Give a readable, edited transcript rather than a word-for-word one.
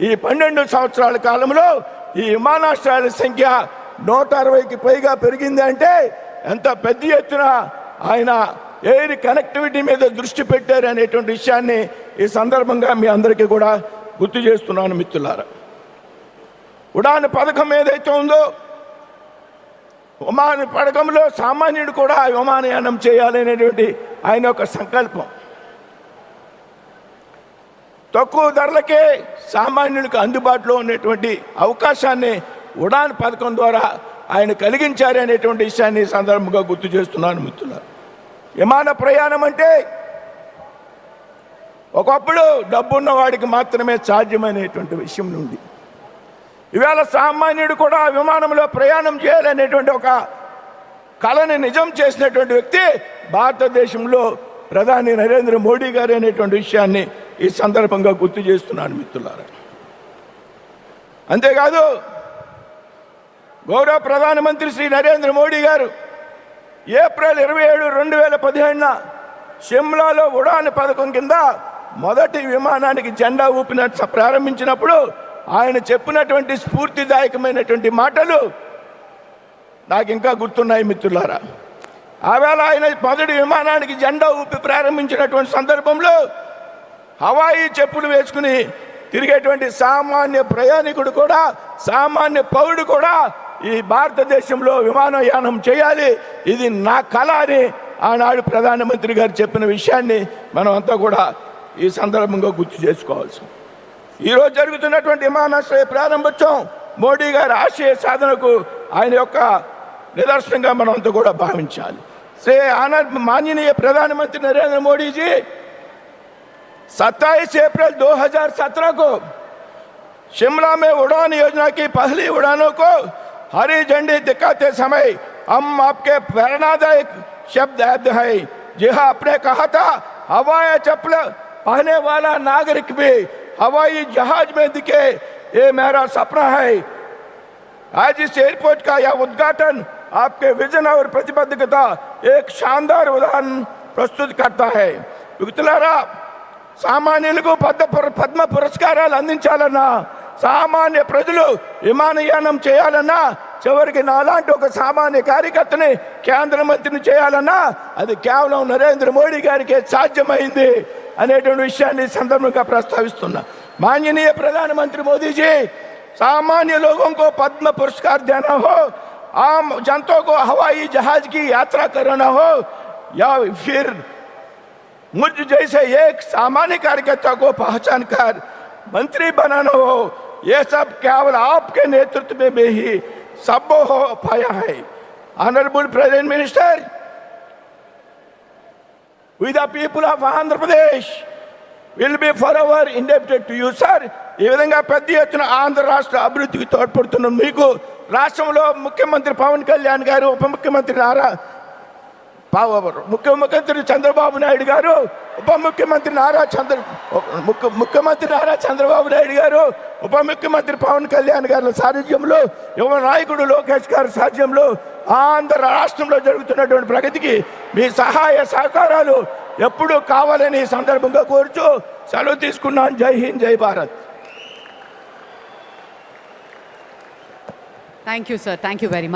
ఈ 12 సంవత్సరాల కాలంలో ఈ విమానాశ్రయాల సంఖ్య 160కి పైగా పెరిగింది అంటే ఎంత పెద్ద ఎత్తున ఆయన ఎయిర్ కనెక్టివిటీ మీద దృష్టి పెట్టారు అనేటువంటి విషయాన్ని ఈ సందర్భంగా మీ అందరికీ కూడా గుర్తు చేస్తున్నాను మిత్రులారా. ఉడాన్ పథకం ఏదైతే ఉందో విమాన పథకంలో సామాన్యుడు కూడా విమానయానం చేయాలనేటువంటి ఆయన యొక్క సంకల్పం. తక్కువ ధరలకే సామాన్యులకు అందుబాటులో ఉన్నటువంటి అవకాశాన్ని ఉడాన్ పథకం ద్వారా ఆయన కలిగించారు అనేటువంటి విషయాన్ని సందర్భంగా గుర్తు చేస్తున్నాను మిత్రులారా. విమాన ప్రయాణం అంటే ఒకప్పుడు డబ్బున్న వాడికి మాత్రమే సాధ్యమైనటువంటి విషయం నుండి ఇవాళ సామాన్యుడు కూడా విమానంలో ప్రయాణం చేయాలనేటువంటి ఒక కళని నిజం చేసినటువంటి వ్యక్తి భారతదేశంలో ప్రధాని నరేంద్ర మోడీ గారు అనేటువంటి విషయాన్ని ఈ సందర్భంగా గుర్తు చేస్తున్నాను మిత్రులారా. అంతేకాదు గౌరవ ప్రధానమంత్రి శ్రీ నరేంద్ర మోడీ గారు ఏప్రిల్ 27, 2017 షిమ్లాలో ఉడాన్ పథకం కింద మొదటి విమానానికి జెండా ఊపిన ప్రారంభించినప్పుడు ఆయన చెప్పినటువంటి స్ఫూర్తిదాయకమైనటువంటి మాటలు నాకు ఇంకా గుర్తున్నాయి మిత్రులారా. ఆవేళ ఆయన మొదటి విమానానికి జెండా ఊపి ప్రారంభించినటువంటి సందర్భంలో హవాయి చెప్పులు వేసుకుని తిరిగేటువంటి సామాన్య ప్రయాణికుడు కూడా సామాన్య పౌరుడు కూడా ఈ భారతదేశంలో విమానయానం చేయాలి, ఇది నా కళ అని ఆనాడు ప్రధానమంత్రి గారు చెప్పిన విషయాన్ని మనం అంతా కూడా ఈ సందర్భంగా గుర్తు చేసుకోవాల్సి. ఈరోజు జరుగుతున్నటువంటి విమానాశ్రయ ప్రారంభోత్సవం మోడీ గారి ఆశయ సాధనకు ఆయన యొక్క నిదర్శనంగా మనం అంతా కూడా భావించాలి. శ్రీ माननीय प्रधानमंत्री नरेंद्र मोदी जी 27 अप्रैल 2017 को शिमला में उड़ान योजना की पहली उड़ानों को हरी झंडी दिखाते समय हम आपके प्रेरणादायक शब्द याद है। जी हाँ, आपने कहा था हवाई चप्पल पहने वाला नागरिक भी हवाई जहाज में दिखे, ये मेरा सपना है। आज इस एयरपोर्ट का यह उद्घाटन आपके विजन और प्रतिबद्धता एक शानदार उदाहरण प्रस्तुत करता है। మిత్రులారా, సామాన్యులకు పద్మ పురస్కారాలు అందించాలన్నా సామాన్య ప్రజలు విమానయానం చేయాలన్నా చివరికి నాలాంటి ఒక సామాన్య కార్యకర్తని కేంద్ర మంత్రిని చేయాలన్నా అది కేవలం నరేంద్ర మోడీ గారికి సాధ్యమైంది అనేటువంటి విషయాన్ని సందర్భంగా ప్రస్తావిస్తున్నా. माननीय प्रधानमंत्री मोदी जी, सामान्य लोगों को पद्म पुरस्कार देना हो, आम जनता को हवाई जहाज की यात्रा कराना हो या फिर मुझ जैसे एक सामान्य कार्यकर्ता को पहचान कर मंत्री बनाना हो, ये सब केवल आपके नेतृत्व में ही संभव हो पाया है। Honourable president minister, we the people of Andhra Pradesh will be forever indebted to you, sir. ఈ విధంగా పెద్ద ఎత్తున ఆంధ్ర రాష్ట్ర అభివృద్ధికి తోడ్పడుతున్న మీకు రాష్ట్రంలో ముఖ్యమంత్రి పవన్ కళ్యాణ్ గారు, ముఖ్యమంత్రి చంద్రబాబు నాయుడు గారు, ముఖ్యమంత్రి నారా చంద్రబాబు నాయుడు గారు, ఉప ముఖ్యమంత్రి పవన్ కళ్యాణ్ గారి సారథ్యంలో, యువ నాయకుడు లోకేష్ గారి సారథ్యంలో ఆంధ్ర రాష్ట్రంలో జరుగుతున్నటువంటి ప్రగతికి మీ సహాయ సహకారాలు ఎప్పుడు కావాలని సందర్భంగా కోరుచు సెలవు తీసుకున్నాను. జై హింద్, జై Bharat. Thank you sir, thank you very much.